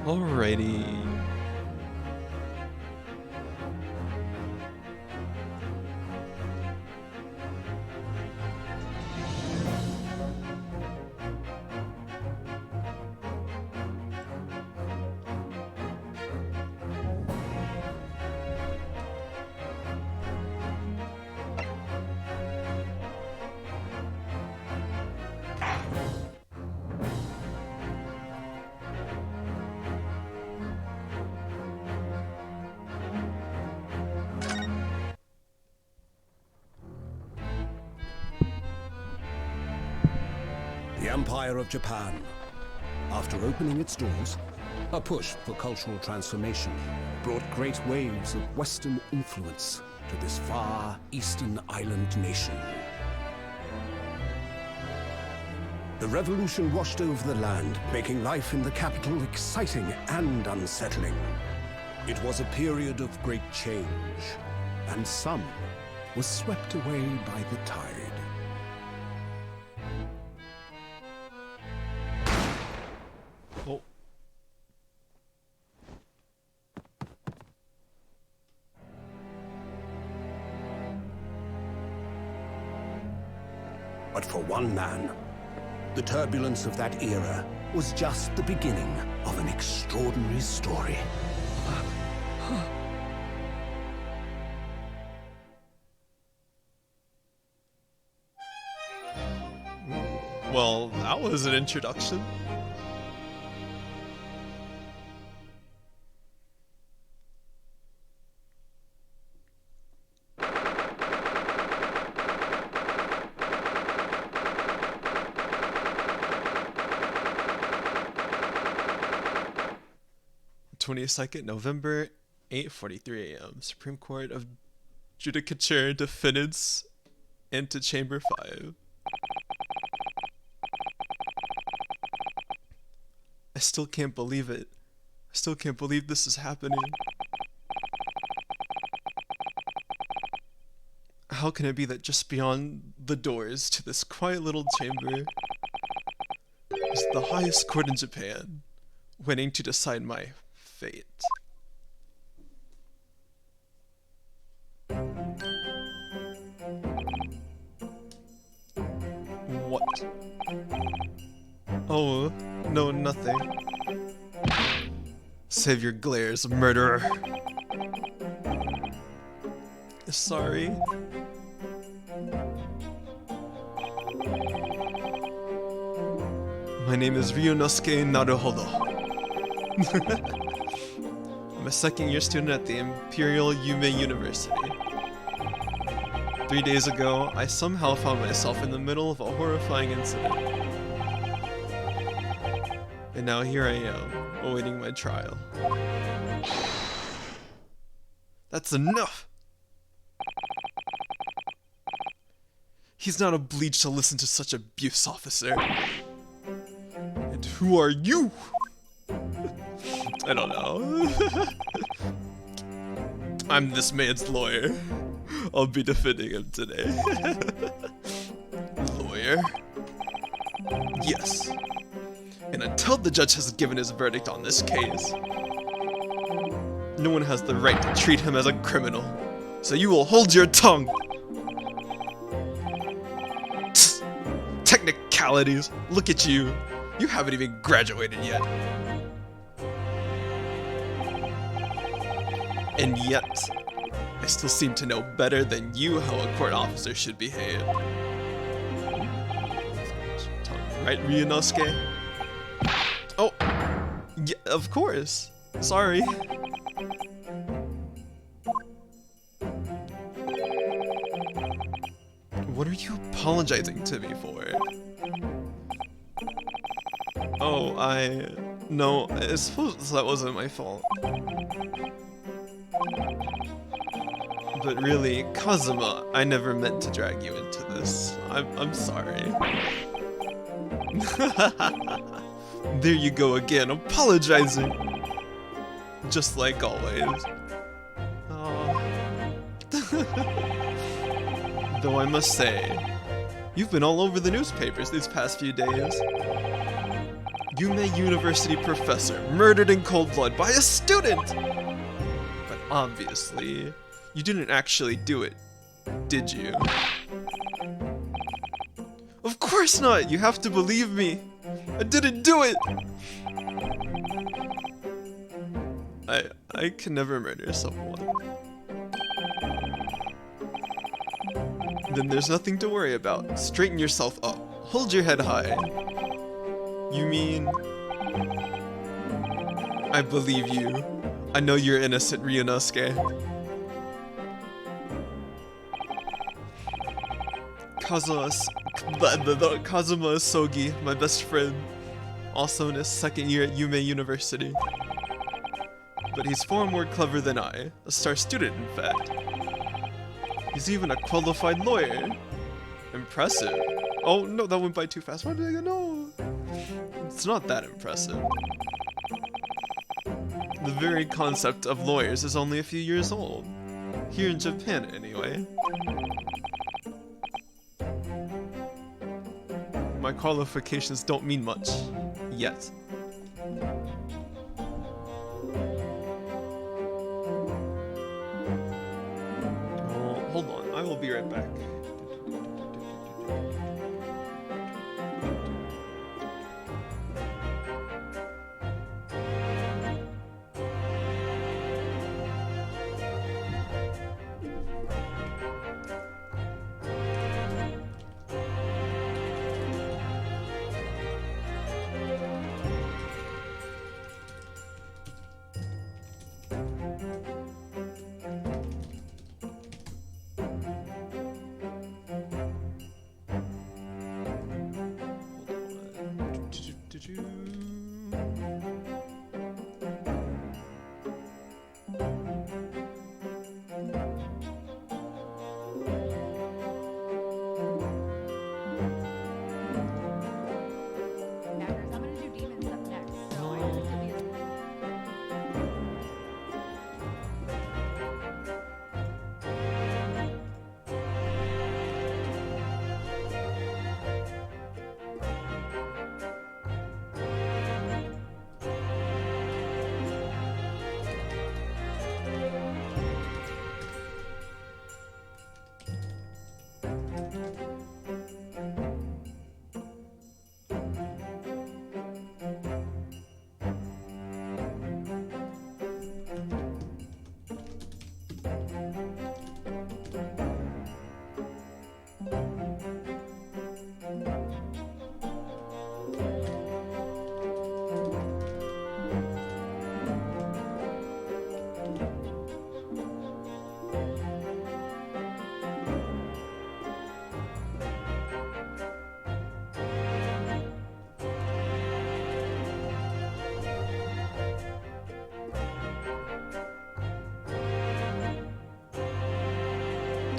Alrighty. The Empire of Japan. After opening its doors, a push for cultural transformation brought great waves of Western influence to this far eastern island nation. The revolution washed over the land, making life in the capital exciting and unsettling. It was a period of great change, and some was swept away by the tide. Oh. But for one man, the turbulence of that era was just the beginning of an extraordinary story. Well, that was an introduction. November 8:43 a.m. Supreme Court of Judicature Defendants into Chamber 5. I still can't believe it. I still can't believe this is happening. How can it be that just beyond the doors to this quiet little chamber is the highest court in Japan, waiting to decide my fate? What? Oh, no, nothing. Save your glares, murderer. Sorry. My name is Ryunosuke Naruhodo. I'm a second-year student at the Imperial Yume University. 3 days ago, I somehow found myself in the middle of a horrifying incident. And now here I am, awaiting my trial. That's enough! He's not obliged to listen to such abuse, officer. And who are you? I don't know. I'm this man's lawyer. I'll be defending him today. Lawyer? Yes. And until the judge has given his verdict on this case, no one has the right to treat him as a criminal. So you will hold your tongue. Tsk. Technicalities. Look at you. You haven't even graduated yet. And yet, I still seem to know better than you how a court officer should behave. Right, Ryunosuke? Oh, yeah, of course. Sorry. What are you apologizing to me for? Oh, no, I suppose that wasn't my fault. But really, Kazuma, I never meant to drag you into this. I'm sorry. There you go again, apologizing. Just like always. Oh. Though I must say, You've been all over the newspapers these past few days. Yume University professor murdered in cold blood by a student! But obviously, you didn't actually do it, did you? Of course not! You have to believe me! I didn't do it! I can never murder someone. Then there's nothing to worry about. Straighten yourself up. Hold your head high. You mean... I believe you. I know you're innocent, Ryunosuke. Kazuma Sogi, my best friend. Also in his second year at Yume University. But he's far more clever than I. A star student, in fact. He's even a qualified lawyer. Impressive. Oh no, that went by too fast. Why did I go? No. It's not that impressive. The very concept of lawyers is only a few years old. Here in Japan, anyway. My qualifications don't mean much. Yet. Oh, hold on, I will be right back.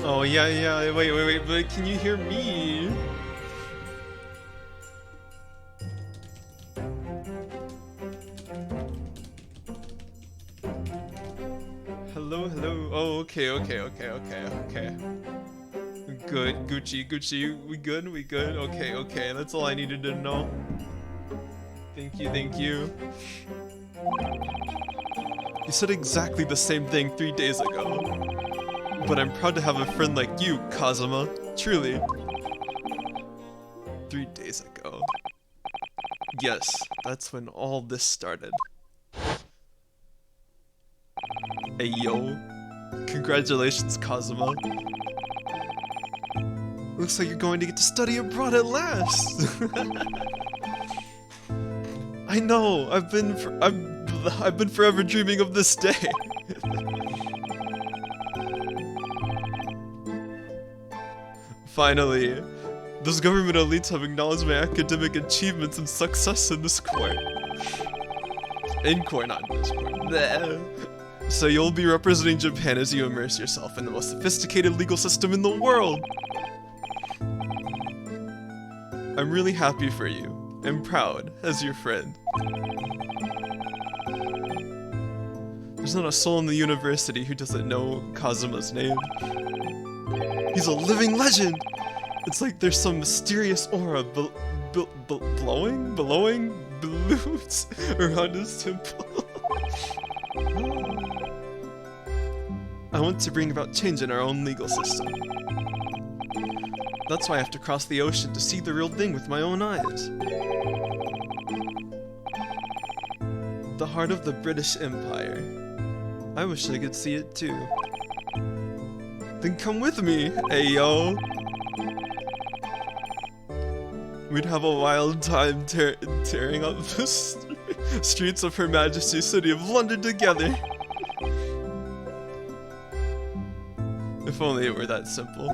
Oh yeah, wait, but can you hear me? Hello. Oh, okay. Good, Gucci, we good? Okay, that's all I needed to know. Thank you. You said exactly the same thing 3 days ago. But I'm proud to have a friend like you, Kazuma. Truly. 3 days ago. Yes, that's when all this started. Hey yo. Congratulations, Kazuma. Looks like you're going to get to study abroad at last! I know, I've been forever dreaming of this day. Finally, those government elites have acknowledged my academic achievements and success in this court. In court, not in this court. Bleh. So you'll be representing Japan as you immerse yourself in the most sophisticated legal system in the world. I'm really happy for you, and proud as your friend. There's not a soul in the university who doesn't know Kazuma's name. He's a living legend! It's like there's some mysterious aura blowing balloons around his temple. I want to bring about change in our own legal system. That's why I have to cross the ocean to see the real thing with my own eyes. The heart of the British Empire. I wish I could see it too. Then come with me, ayo! We'd have a wild time tearing up the streets of Her Majesty's City of London together. If only it were that simple.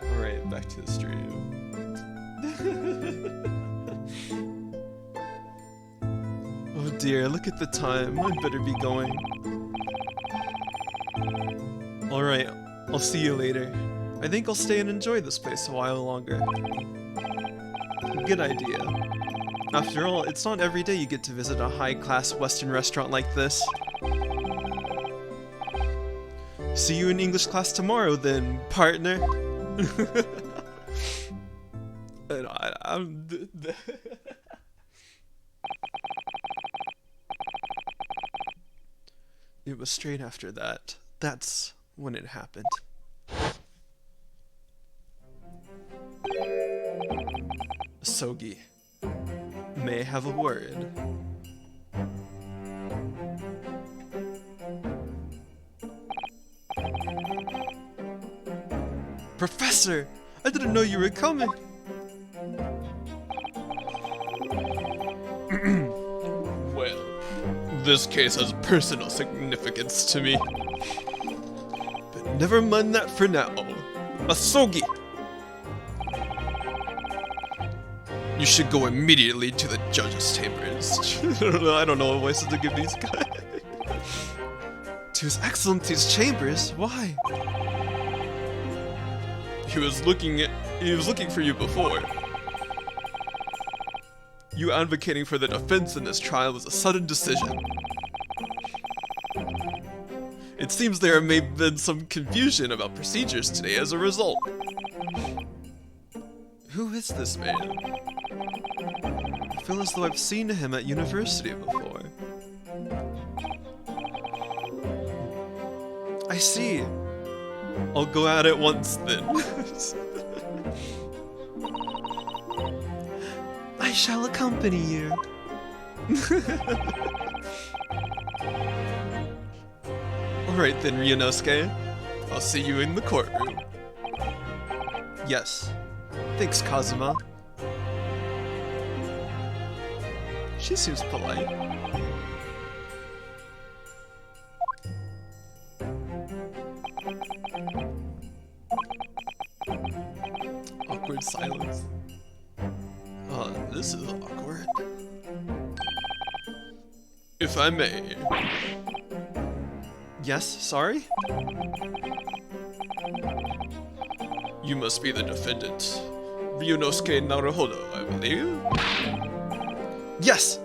Alright, back to the stream. Oh dear, look at the time. I'd better be going. Alright, I'll see you later. I think I'll stay and enjoy this place a while longer. Good idea. After all, it's not every day you get to visit a high-class Western restaurant like this. See you in English class tomorrow then, partner. It was straight after that. That's when it happened. Sogi, may I have a word? Professor! I didn't know you were coming! Well, this case has personal significance to me. But never mind that for now. Asogi! You should go immediately to the judge's chambers. I don't know what voices to give these guys. To His Excellency's chambers? Why? He was looking for you before. You advocating for the defense in this trial was a sudden decision. It seems there may have been some confusion about procedures today as a result. Who is this man? I feel as though I've seen him at university before. I see. I'll go at it once then. I shall accompany you. Alright then, Ryunosuke. I'll see you in the courtroom. Yes. Thanks, Kazuma. She seems polite. Awkward silence. This is awkward. If I may. Yes, sorry? You must be the defendant. Ryunosuke Naruhodo, I believe? Yes!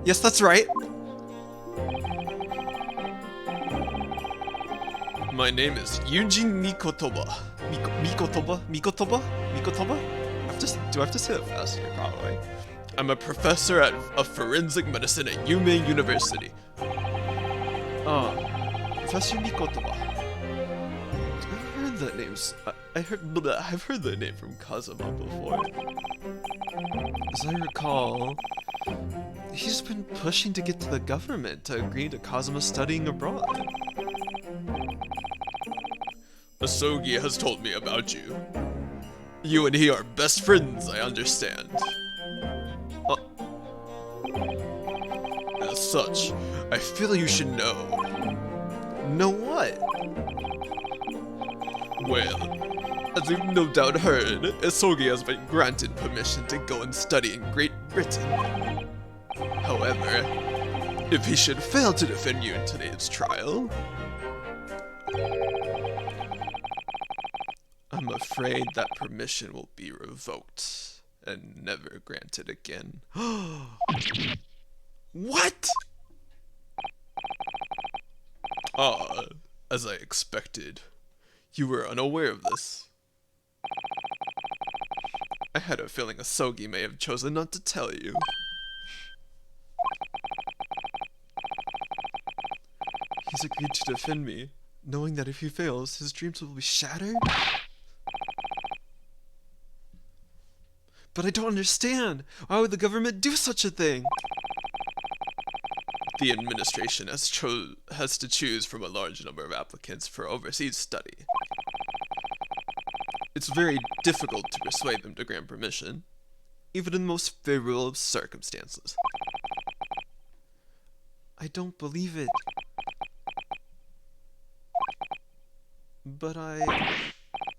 Yes, that's right! My name is Yunjin Mikotoba. Mikotoba? Do I have to say that fast here? Probably. I'm a professor of forensic medicine at Yume University. Professor Mikotoba. I've heard that name. I've heard that name from Kazuma before. As I recall, he's been pushing to get to the government to agree to Kazuma studying abroad. Asogi has told me about you. You and he are best friends, I understand. As such, I feel you should know. Know what? Well, As you've no doubt heard, Isogi has been granted permission to go and study in Great Britain. However, if he should fail to defend you in today's trial, I'm afraid that permission will be revoked and never granted again. What? Ah, as I expected. You were unaware of this. I had a feeling Asogi may have chosen not to tell you. He's agreed to defend me, knowing that if he fails, his dreams will be shattered? But I don't understand! Why would the government do such a thing? The administration has to choose from a large number of applicants for overseas study. It's very difficult to persuade them to grant permission, even in the most favorable of circumstances. I don't believe it. But I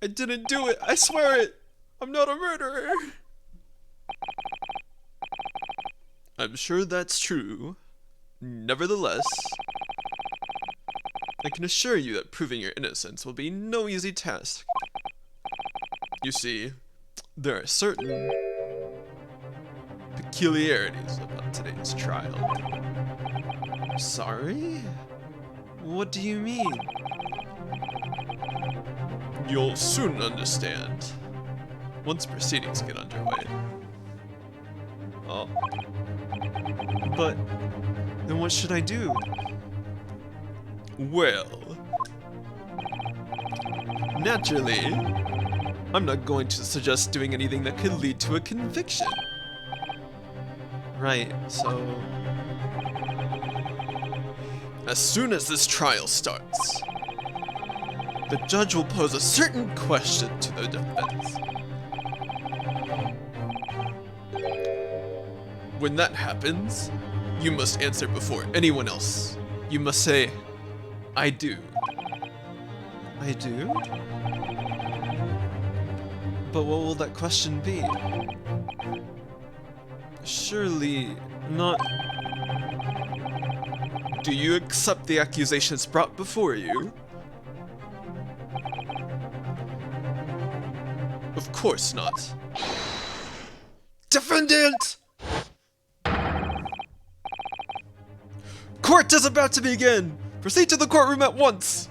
didn't do it, I swear it! I'm not a murderer! I'm sure that's true. Nevertheless, I can assure you that proving your innocence will be no easy task. You see, there are certain peculiarities about today's trial. Sorry? What do you mean? You'll soon understand, once proceedings get underway. Oh. But then what should I do? Well, naturally, I'm not going to suggest doing anything that could lead to a conviction. Right, so... As soon as this trial starts, the judge will pose a certain question to the defense. When that happens, you must answer before anyone else. You must say, I do. I do? But what will that question be? Surely not... Do you accept the accusations brought before you? Of course not. Defendant! Court is about to begin! Proceed to the courtroom at once!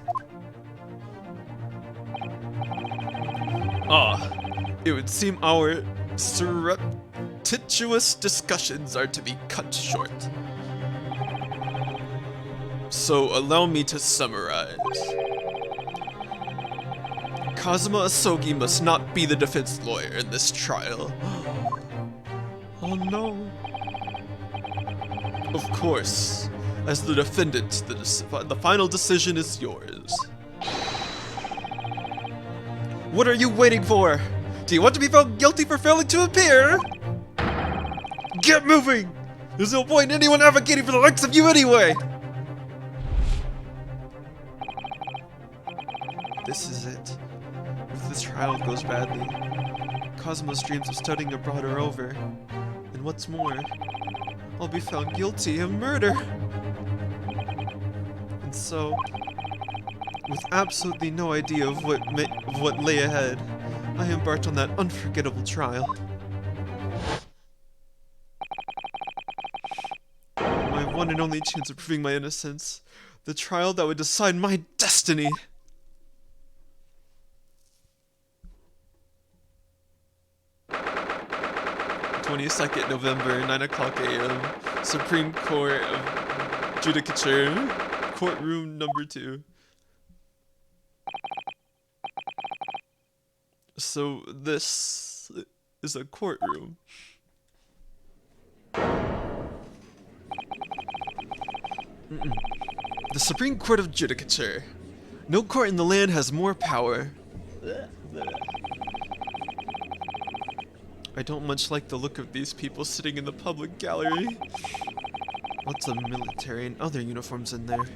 It would seem our surreptitious discussions are to be cut short. So allow me to summarize. Kazuma Asogi must not be the defense lawyer in this trial. Oh no. Of course, as the defendant, the final decision is yours. What are you waiting for? Do you want to be found guilty for failing to appear? Get moving! There's no point in anyone advocating for the likes of you anyway! This is it. If this trial goes badly, Kazuma's dreams of studying abroad are over. And what's more, I'll be found guilty of murder! And so, with absolutely no idea of what lay ahead, I embarked on that unforgettable trial. My one and only chance of proving my innocence. The trial that would decide my destiny. 22nd November, 9 o'clock a.m. Supreme Court of Judicature, courtroom number 2. So this is a courtroom. The Supreme Court of Judicature. No court in the land has more power. I don't much like the look of these people sitting in the public gallery. Lots of military and other uniforms in there.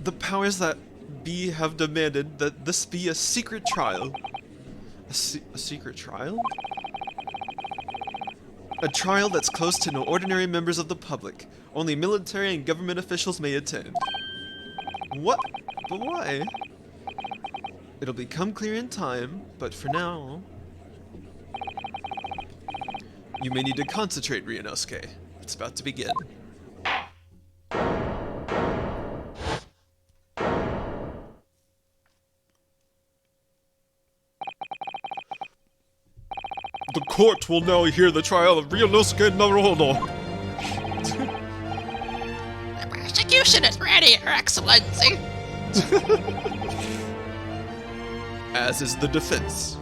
The powers that B have demanded that this be a secret trial. A secret trial? A trial that's closed to no ordinary members of the public. Only military and government officials may attend. What? But why? It'll become clear in time, but for now... You may need to concentrate, Ryunosuke. It's about to begin. The court will now hear the trial of Ryunosuke Naruhodo. The prosecution is ready, Your Excellency. As is the defense.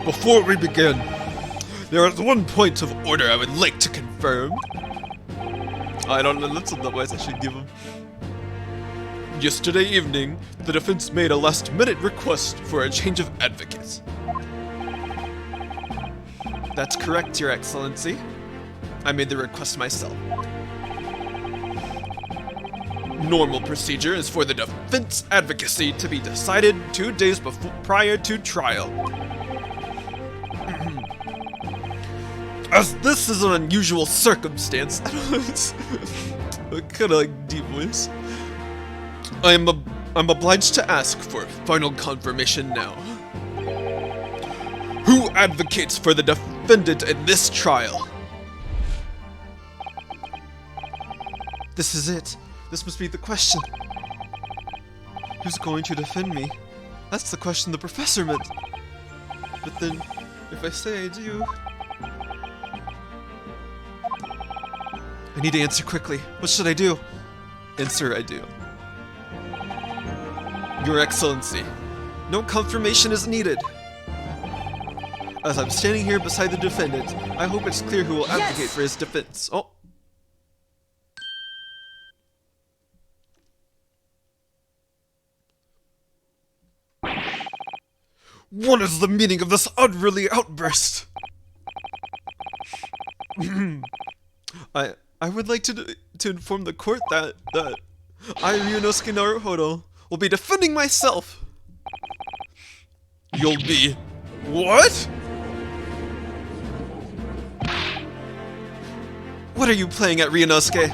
Before we begin, there is one point of order I would like to confirm. I don't know, that's what advice I should give him. Yesterday evening, the defense made a last-minute request for a change of advocate. That's correct, Your Excellency. I made the request myself. Normal procedure is for the defense advocacy to be decided 2 days prior to trial. As this is an unusual circumstance, I don't know, it's kind of like deep voice. I'm obliged to ask for final confirmation now. Who advocates for the defendant in this trial? This is it. This must be the question. Who's going to defend me? That's the question the professor meant. But then, if I say I do... I need to answer quickly. What should I do? Answer I do. Your Excellency, no confirmation is needed. As I'm standing here beside the defendant, I hope it's clear who will advocate for his defense. Oh. What is the meaning of this unruly outburst? I would like to inform the court that I, Ryunosuke Naruhodo, will be defending myself. You'll be... What? What are you playing at, Ryunosuke?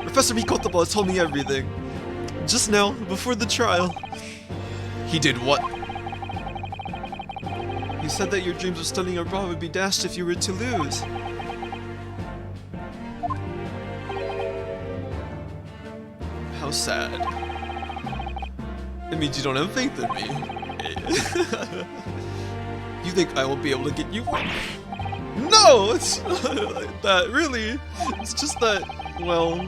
Professor Mikotoba told me everything. Just now, before the trial. He did what? He said that your dreams of studying abroad would be dashed if you were to lose. How sad. It means you don't have faith in me. You think I won't be able to get you one? No! It's not like that, really. It's just that, well,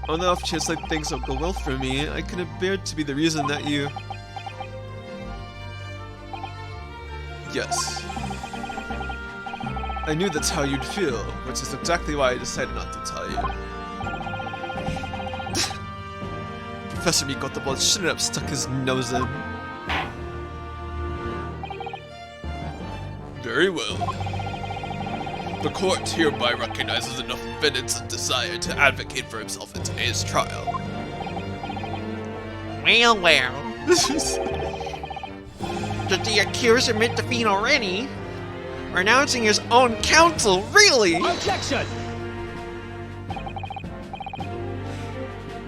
on the off chance like things don't go well for me, I couldn't bear to be the reason that you... Yes. I knew that's how you'd feel, which is exactly why I decided not to tell you. Professor Mikotoba shouldn't have stuck his nose in. Very well. The court hereby recognizes the defendant's desire to advocate for himself in today's trial. Well, well. Did the accused admit defeat already? Renouncing his own counsel, really? Objection!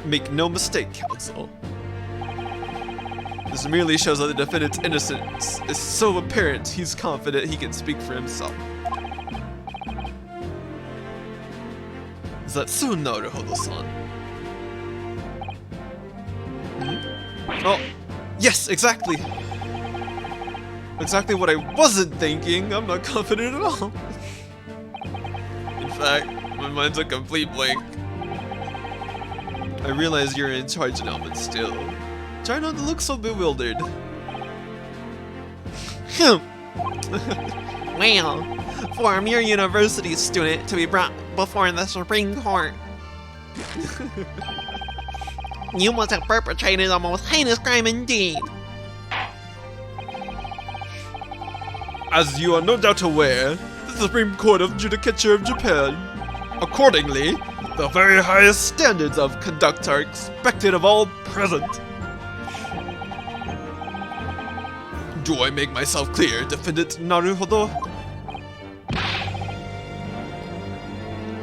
Make no mistake, counsel. This merely shows that the defendant's innocence is so apparent he's confident he can speak for himself. Is that so, Naruhodo-san? Oh, yes, exactly! Exactly what I wasn't thinking. I'm not confident at all. In fact, my mind's a complete blank. I realize you're in charge now, but still. Try not to look so bewildered. Well, for a mere university student to be brought before the Supreme Court, you must have perpetrated a most heinous crime indeed. As you are no doubt aware, the Supreme Court of Judicature of Japan, accordingly, The very highest standards of conduct are expected of all present. Do I make myself clear, Defendant Naruhodo?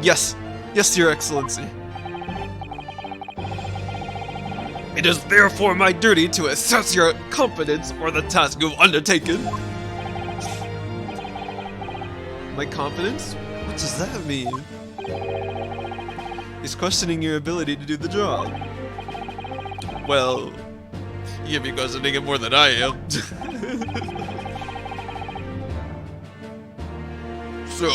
Yes. Yes, Your Excellency. It is therefore my duty to assess your competence for the task you've undertaken. My competence? What does that mean? He's questioning your ability to do the job. Well, you be questioning it more than I am. So,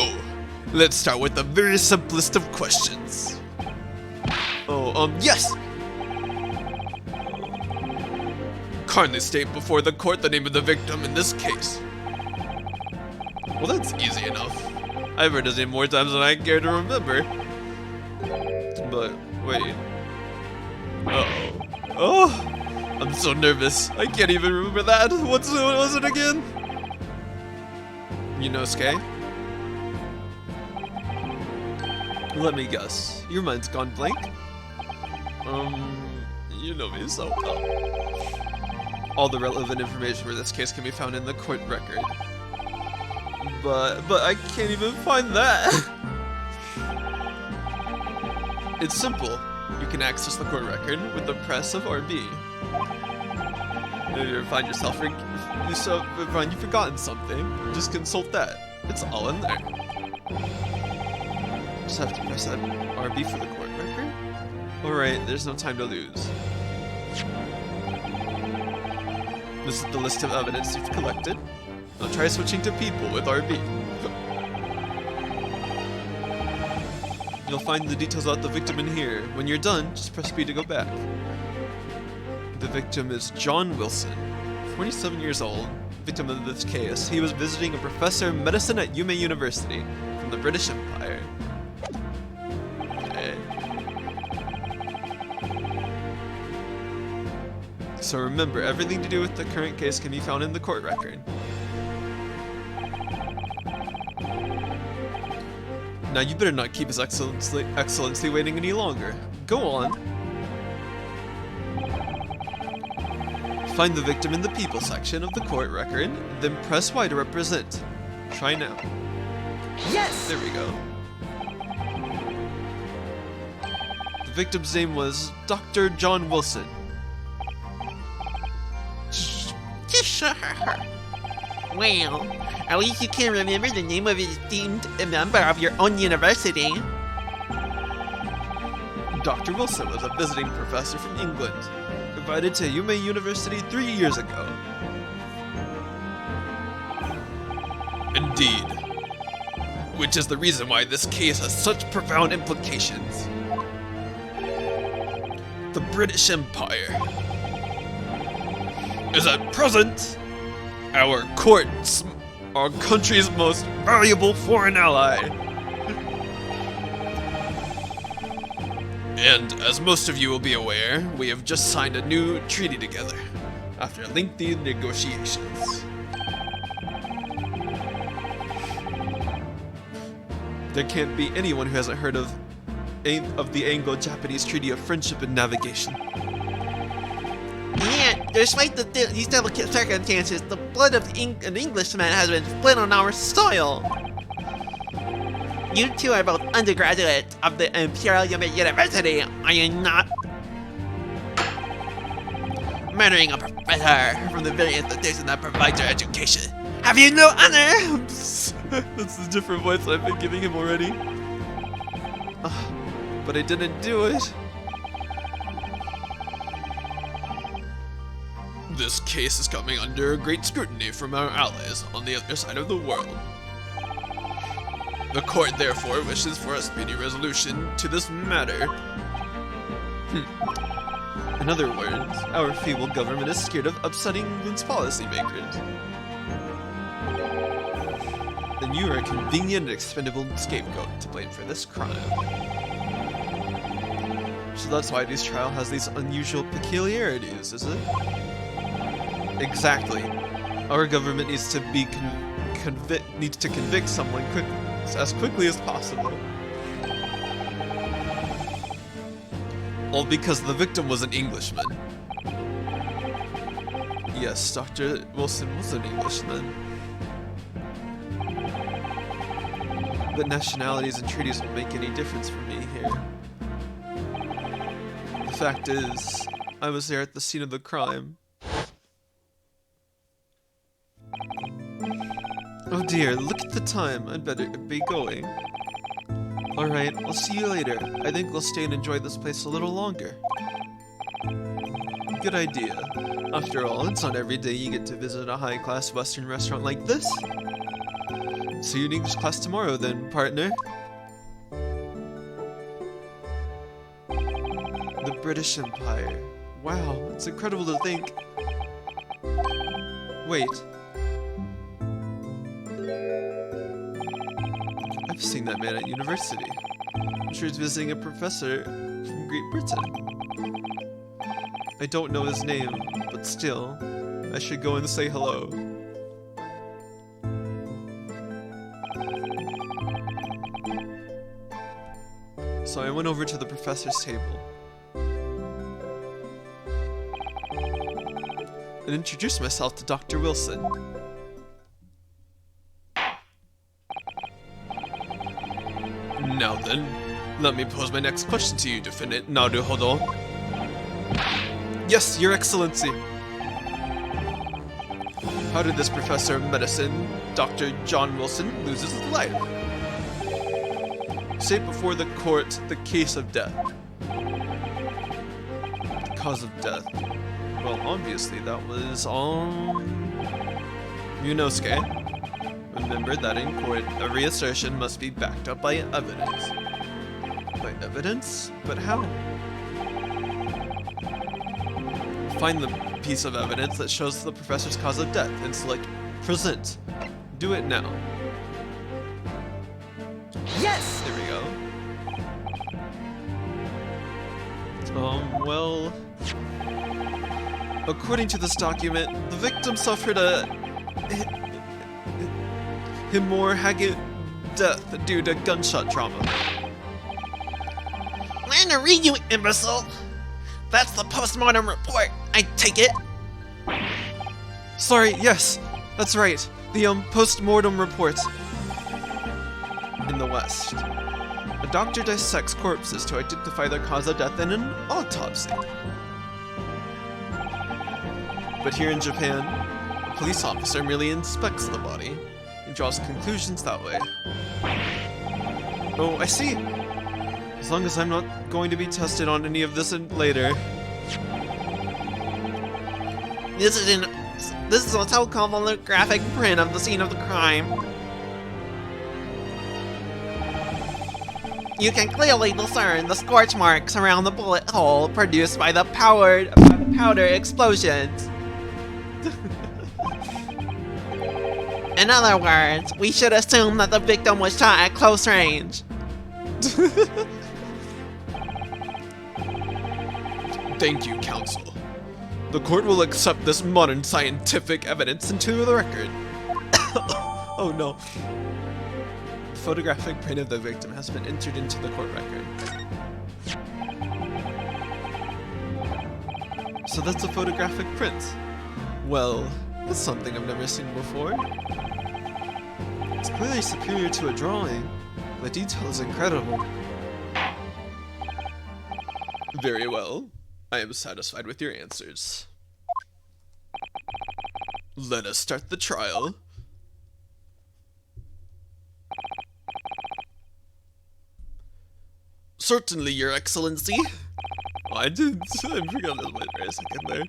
let's start with the very simplest of questions. Oh, yes! Kindly state before the court the name of the victim in this case. Well, that's easy enough. I've heard his name more times than I care to remember. But, wait. Uh-oh. Oh! I'm so nervous. I can't even remember that. What was it again? Yunosuke? Let me guess. Your mind's gone blank? You know me so well. All the relevant information for this case can be found in the court record. But I can't even find that. It's simple. You can access the court record with the press of RB. If you find yourself you've forgotten something, just consult that. It's all in there. Just have to press that RB for the court record. Alright, there's no time to lose. This is the list of evidence you've collected. Now try switching to people with RB. You'll find the details about the victim in here. When you're done, just press B to go back. The victim is John Wilson, 47 years old, victim of this case. He was visiting a professor of medicine at Yume University from the British Empire. Okay. So remember, everything to do with the current case can be found in the court record. Now you better not keep His Excellency waiting any longer. Go on. Find the victim in the people section of the court record, then press Y to represent. Try now. Yes! There we go. The victim's name was Dr. John Wilson. Well, at least you can remember the name of a esteemed member of your own university. Dr. Wilson was a visiting professor from England, invited to Yume University 3 years ago. Indeed. Which is the reason why this case has such profound implications. The British Empire is at present our country's most valuable foreign ally. And as most of you will be aware, we have just signed a new treaty together, after lengthy negotiations. There can't be anyone who hasn't heard of the Anglo-Japanese Treaty of Friendship and Navigation. Yeah, despite these delicate circumstances, the blood of an Englishman has been split on our soil. You two are both undergraduates of the Imperial Yume University, are you not? Murdering a professor from the very institution that provides your education. Have you no honor? That's the different voice I've been giving him already. But I didn't do it. This case is coming under great scrutiny from our allies on the other side of the world. The court therefore wishes for a speedy resolution to this matter. In other words, our feeble government is scared of upsetting England's policymakers. Then you are a convenient and expendable scapegoat to blame for this crime. So that's why this trial has these unusual peculiarities, is it? Exactly. Our government needs to be convict someone as quickly as possible. All because the victim was an Englishman. Yes, Dr. Wilson was an Englishman. But nationalities and treaties won't make any difference for me here. The fact is, I was there at the scene of the crime. Oh dear, look at the time. I'd better be going. Alright, I'll see you later. I think we'll stay and enjoy this place a little longer. Good idea. After all, it's not every day you get to visit a high-class Western restaurant like this. See you in English class tomorrow then, partner. The British Empire. Wow, it's incredible to think. Wait. I've seen that man at university. I'm sure he's visiting a professor from Great Britain. I don't know his name, but still, I should go and say hello. So I went over to the professor's table and introduced myself to Dr. Wilson. Now then, let me pose my next question to you, Defendant Naruhodo. Yes, Your Excellency. How did this professor of medicine, Dr. John Wilson, lose his life? State before the court the case of death. The cause of death. Well, obviously that was Yunosuke. Remember that in court, every assertion must be backed up by evidence. By evidence? But how? Find the piece of evidence that shows the professor's cause of death and select present. Do it now. Yes! There we go. Well... According to this document, the victim suffered a... hemorrhagic death due to gunshot trauma. Learn to read, you imbecile! That's the postmortem report, I take it! Sorry, yes, that's right. The post-mortem report. In the West, a doctor dissects corpses to identify their cause of death in an autopsy. But here in Japan, a police officer merely inspects the body and draws conclusions that way. Oh, I see. As long as I'm not going to be tested on any of this later. This is a so-called graphic print of the scene of the crime. You can clearly discern the scorch marks around the bullet hole produced by the powder explosions. In other words, we should assume that the victim was shot at close range. Thank you, counsel. The court will accept this modern scientific evidence into the record. Oh no. The photographic print of the victim has been entered into the court record. So that's a photographic print. Well, that's something I've never seen before. It's clearly superior to a drawing. The detail is incredible. Very well. I am satisfied with your answers. Let us start the trial. Certainly, Your Excellency. Oh, I forgot this for a second there.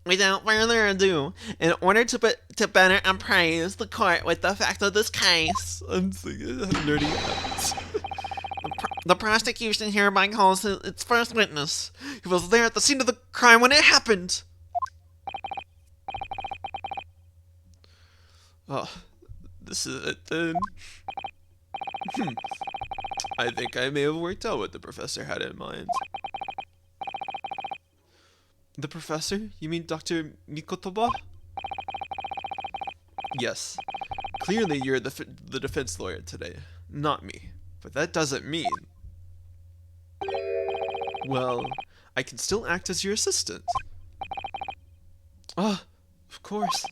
Without further ado, in order to better appraise the court with the facts of this case, I'm thinking nerdy habits. the prosecution hereby calls its first witness. He was there at the scene of the crime when it happened. Oh, this is it then. I think I may have worked out what the professor had in mind. The professor? You mean Dr. Mikotoba? Yes. Clearly you're the defense lawyer today, not me. But that doesn't mean... Well, I can still act as your assistant. Ah, of course.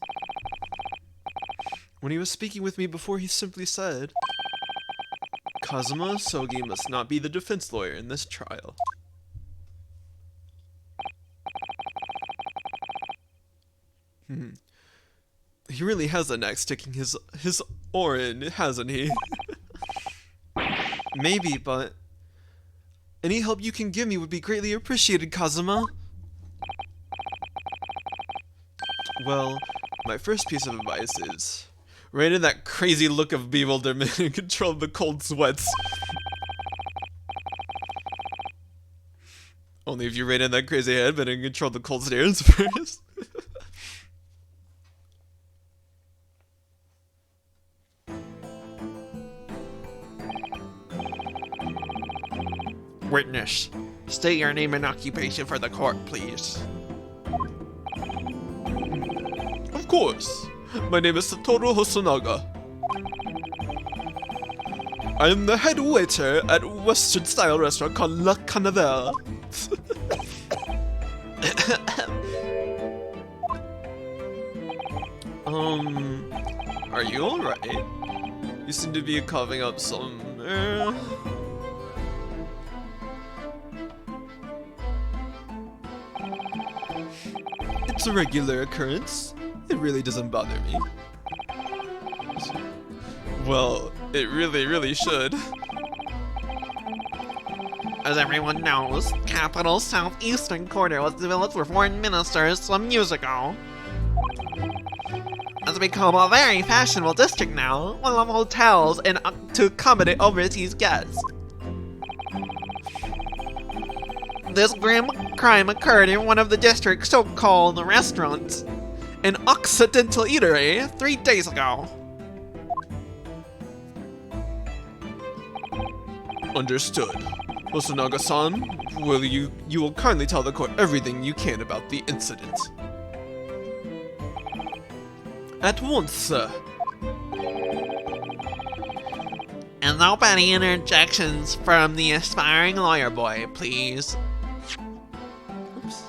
When he was speaking with me before, he simply said, Kazuma Sogi must not be the defense lawyer in this trial. He really has a knack sticking his oar in, hasn't he? Maybe, but any help you can give me would be greatly appreciated, Kazuma. Well, my first piece of advice is rein in that crazy look of bewilderment and control the cold sweats. Only if you rein in that crazy headband and control the cold stares first. Witness, state your name and occupation for the court, please. Of course. My name is Satoru Hosonaga. I am the head waiter at a Western style restaurant called La Canavera. Are you alright? You seem to be coughing up some It's a regular occurrence. It really doesn't bother me. Well, it really should. As everyone knows, Capital's southeastern corner was developed for foreign ministers some years ago. It's become a very fashionable district now, full of hotels and to accommodate overseas guests. This grim crime occurred in one of the district's so-called restaurants, an Occidental eatery, 3 days ago. Understood. Hosonaga-san, you will kindly tell the court everything you can about the incident. At once, sir. And no petty interjections from the aspiring lawyer boy, please. Oops.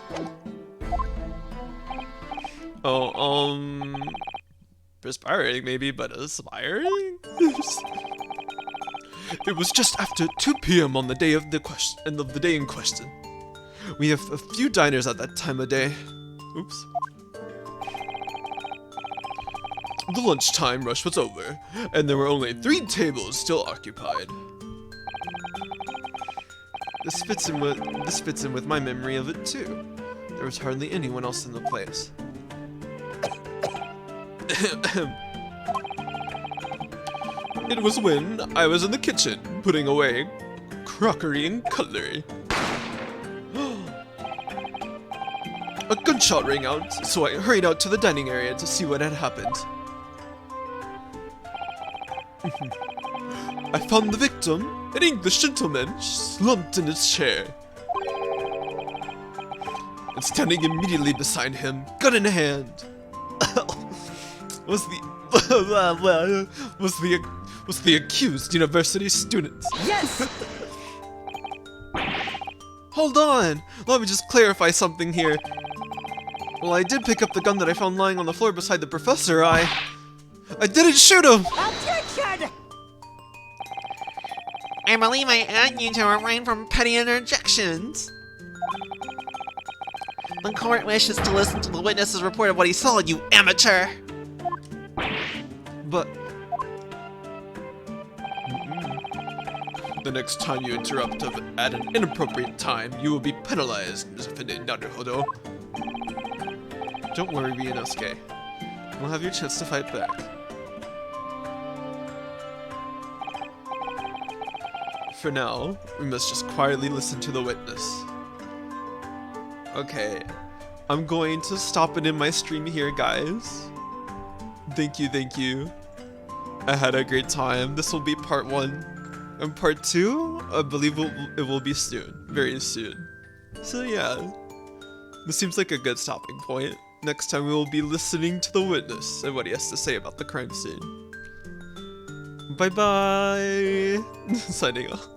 Oh, perspiring maybe, but aspiring? It was just after 2 p.m. on the day of the day in question. We have a few diners at that time of day. Oops. The lunchtime rush was over, and there were only 3 tables still occupied. This fits in with my memory of it too. There was hardly anyone else in the place. It was when I was in the kitchen, putting away crockery and cutlery. A gunshot rang out, so I hurried out to the dining area to see what had happened. I found the victim, an English gentleman, slumped in his chair. And standing immediately beside him, gun in hand, was the accused university student. Yes! Hold on! Let me just clarify something here. Well, I did pick up the gun that I found lying on the floor beside the professor. I didn't shoot him! Objection! I believe I add you to refrain from petty interjections. The court wishes to listen to the witness's report of what he saw, you amateur! But... The next time you interrupt at an inappropriate time, you will be penalized, Defendant Naruhodo. Don't worry, Ryunosuke. We'll have your chance to fight back. For now, we must just quietly listen to the witness. Okay, I'm going to stop it in my stream here, guys. Thank you. I had a great time. This will be part 1. And part 2, I believe it will be soon. Very soon. So yeah, this seems like a good stopping point. Next time we will be listening to the witness and what he has to say about the crime scene. Bye bye! Signing off.